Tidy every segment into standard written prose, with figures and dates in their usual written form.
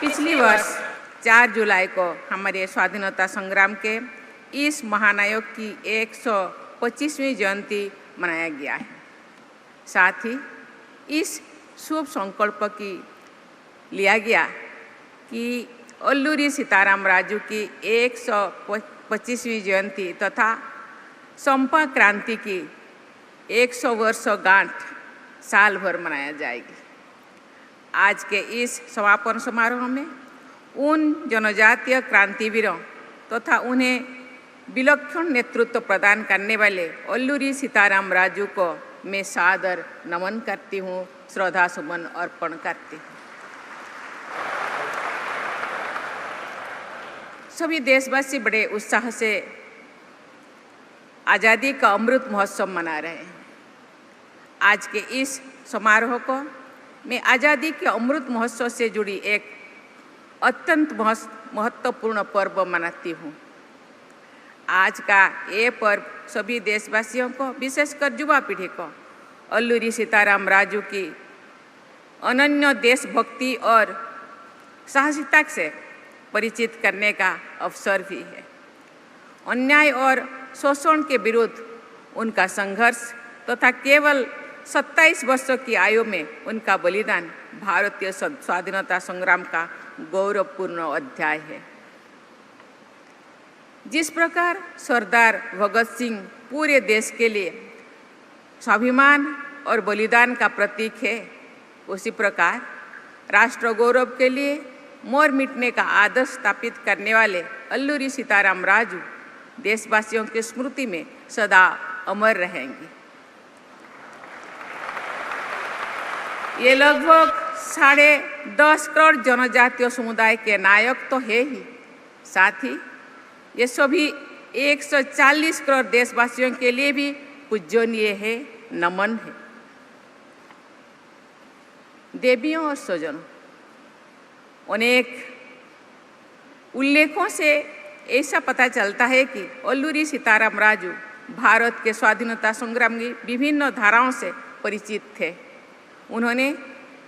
पिछली वर्ष 4 जुलाई को हमारे स्वाधीनता संग्राम के इस महानायक की 125वीं जयंती मनाया गया है। साथ ही इस शुभ संकल्प की लिया गया कि अल्लूरी सीताराम राजू की 125वीं जयंती तथा चंपा क्रांति की 100 वर्षगांठ साल भर मनाया जाएगी। आज के इस समापन समारोह में उन जनजातीय क्रांतिवीरों तथा उन्हें विलक्षण नेतृत्व प्रदान करने वाले अल्लूरी सीताराम राजू को मैं सादर नमन करती हूँ, श्रद्धा सुमन अर्पण करती हूँ। सभी देशवासी बड़े उत्साह से आज़ादी का अमृत महोत्सव मना रहे हैं। आज के इस समारोह को मैं आज़ादी के अमृत महोत्सव से जुड़ी एक अत्यंत महत्वपूर्ण पर्व मानती हूँ। आज का ये पर्व सभी देशवासियों को, विशेषकर युवा पीढ़ी को अल्लूरी सीताराम राजू की अनन्य देशभक्ति और साहसिकता से परिचित करने का अवसर भी है। अन्याय और शोषण के विरुद्ध उनका संघर्ष तथा केवल 27 वर्षों की आयु में उनका बलिदान भारतीय स्वाधीनता संग्राम का गौरवपूर्ण अध्याय है। जिस प्रकार सरदार भगत सिंह पूरे देश के लिए स्वाभिमान और बलिदान का प्रतीक है, उसी प्रकार राष्ट्र गौरव के लिए मर मिटने का आदर्श स्थापित करने वाले अल्लूरी सीताराम राजू देशवासियों की स्मृति में सदा अमर रहेंगी। ये लगभग 10.5 करोड़ जनजातीय समुदाय के नायक तो है ही, साथ ही ये सभी 140 करोड़ देशवासियों के लिए भी पूजनीय है, नमन है। देवियों और स्वजनों, अनेक उल्लेखों से ऐसा पता चलता है कि अल्लूरी सीताराम राजू भारत के स्वाधीनता संग्राम की विभिन्न धाराओं से परिचित थे। उन्होंने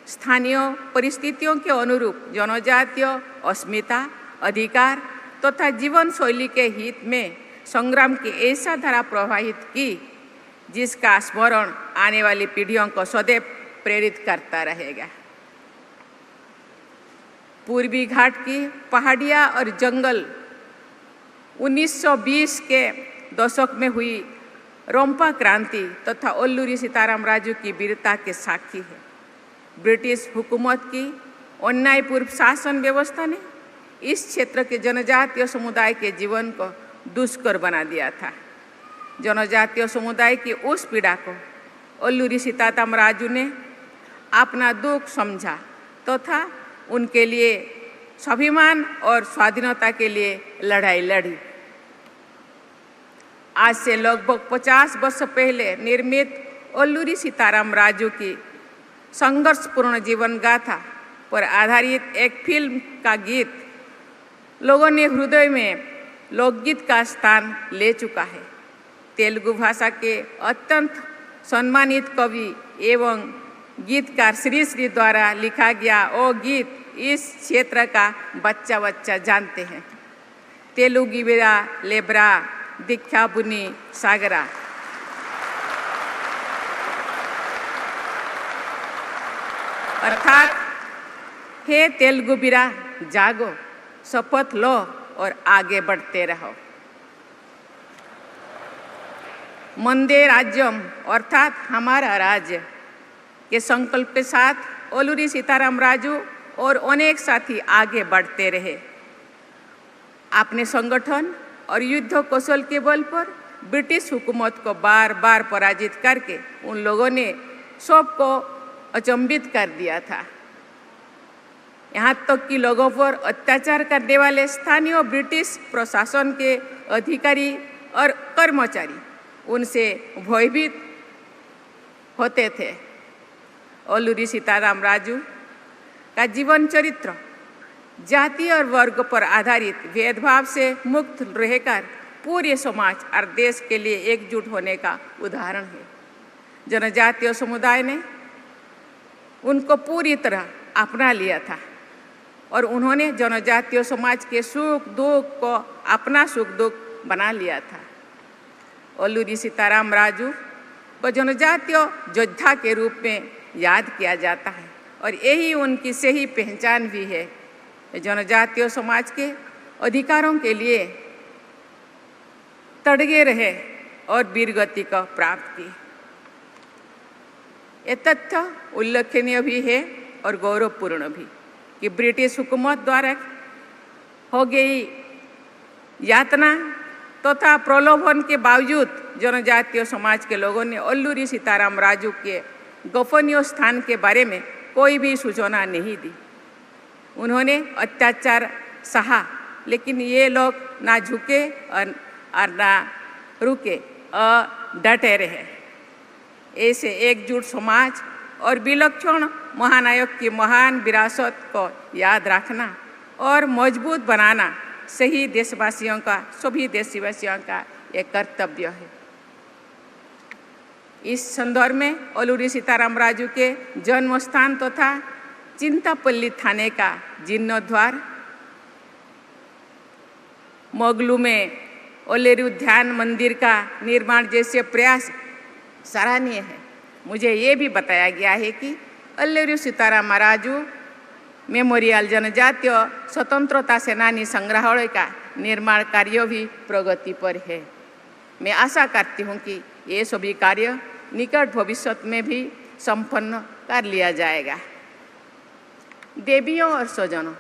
स्थानीय परिस्थितियों के अनुरूप जनजातीय अस्मिता, अधिकार तथा जीवन शैली के हित में संग्राम की ऐसा धारा प्रवाहित की जिसका स्मरण आने वाली पीढ़ियों को सदैव प्रेरित करता रहेगा। पूर्वी घाट की पहाड़ियाँ और जंगल 1920 के दशक में हुई रोम्पा क्रांति तथा अल्लूरी सीताराम राजू की वीरता के साक्षी है। ब्रिटिश हुकूमत की अन्यायपूर्ण शासन व्यवस्था ने इस क्षेत्र के जनजातीय समुदाय के जीवन को दुष्कर बना दिया था। जनजातीय समुदाय की उस पीड़ा को अल्लूरी सीताराम राजू ने अपना दुख समझा तथा उनके लिए स्वाभिमान और स्वाधीनता के लिए लड़ाई लड़ी। आज से लगभग 50 वर्ष पहले निर्मित अल्लूरी सीताराम राजू की संघर्षपूर्ण जीवन गाथा पर आधारित एक फिल्म का गीत लोगों ने हृदय में लोकगीत का स्थान ले चुका है। तेलुगु भाषा के अत्यंत सम्मानित कवि एवं गीतकार श्री श्री द्वारा लिखा गया वो गीत इस क्षेत्र का बच्चा बच्चा जानते हैं। तेलुगिबिरा लेब्रा दीक्षा बुनी सागरा। अर्थात हे तेलुगुबिरा जागो, शपथ लो और आगे बढ़ते रहो। मंदे राज्यम अर्थात हमारा राज्य के संकल्प के साथ अल्लूरी सीताराम राजू और अनेक साथी आगे बढ़ते रहे। अपने संगठन और युद्ध कौशल के बल पर ब्रिटिश हुकूमत को बार बार पराजित करके उन लोगों ने सबको अचंभित कर दिया था। यहाँ तक कि लोगों पर अत्याचार करने वाले स्थानीय ब्रिटिश प्रशासन के अधिकारी और कर्मचारी उनसे भयभीत होते थे। अल्लूरी सीताराम राजू का जीवन चरित्र जाति और वर्ग पर आधारित भेदभाव से मुक्त रहकर पूरे समाज और देश के लिए एकजुट होने का उदाहरण है। जनजातीय समुदाय ने उनको पूरी तरह अपना लिया था। और उन्होंने जनजातीय समाज के सुख दुख को अपना सुख दुख बना लिया था। अल्लूरी सीताराम राजू को जनजातीय योद्धा के रूप में याद किया जाता है और यही उनकी सही पहचान भी है। जनजातीय समाज के अधिकारों के लिए तड़गे रहे और वीरगति को प्राप्त की। ये तथ्य उल्लेखनीय भी है और गौरवपूर्ण भी कि ब्रिटिश हुकूमत द्वारा हो गई यातना तथा प्रलोभन के बावजूद जनजातीय समाज के लोगों ने अल्लूरी सीताराम राजू के गोपनीय स्थान के बारे में कोई भी सूचना नहीं दी। उन्होंने अत्याचार सहा, लेकिन ये लोग ना झुके और ना रुके और डटे रहे। ऐसे एकजुट समाज और विलक्षण महानायक की महान विरासत को याद रखना और मजबूत बनाना सभी देशवासियों का एक कर्तव्य है। इस संदर्भ में अल्लूरी सीताराम राजू के जन्म स्थान तथा चिंतापल्ली थाने का जीर्णोद्धार, मोगलू में ओलेरी उद्यान मंदिर का निर्माण जैसे प्रयास सराहनीय है। मुझे ये भी बताया गया है कि अल्लूरी सीताराम राजू मेमोरियल जनजातीय स्वतंत्रता सेनानी संग्रहालय का निर्माण कार्य भी प्रगति पर है। मैं आशा करती हूँ कि ये सभी कार्य निकट भविष्य में भी संपन्न कर लिया जाएगा। देवियों और स्वजनों,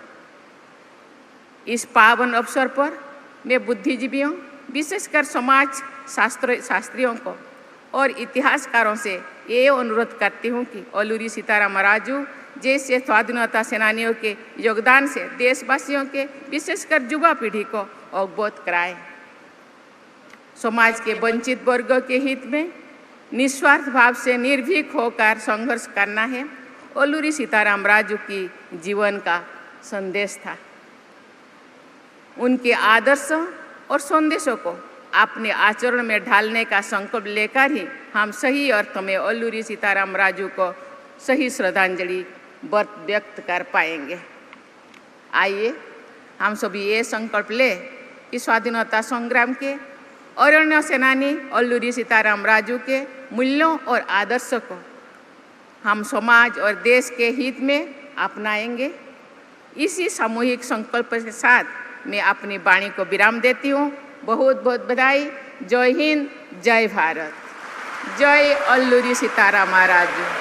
इस पावन अवसर पर मैं बुद्धिजीवियों, विशेषकर समाज शास्त्रियों को और इतिहासकारों से ये अनुरोध करती हूँ कि अल्लूरी सीताराम राजू जैसे स्वाधीनता सेनानियों के योगदान से देशवासियों के विशेषकर युवा पीढ़ी को अवगत कराएं। समाज के वंचित वर्ग के हित में निस्वार्थ भाव से निर्भीक होकर संघर्ष करना है अल्लूरी सीताराम राजू की जीवन का संदेश था। उनके आदर्श और संदेशों को अपने आचरण में ढालने का संकल्प लेकर ही हम सही अर्थ में अल्लूरी सीताराम राजू को सही श्रद्धांजलि व्यक्त कर पाएंगे। आइए हम सभी ये संकल्प ले कि स्वाधीनता संग्राम के अरण्य सेनानी अल्लूरी सीताराम राजू के मूल्यों और आदर्श को हम समाज और देश के हित में अपनाएंगे। इसी सामूहिक संकल्प के साथ मैं अपनी वाणी को विराम देती हूँ। बहुत बहुत बधाई। जय हिंद, जय भारत, जय अल्लूरी सीताराम राजू।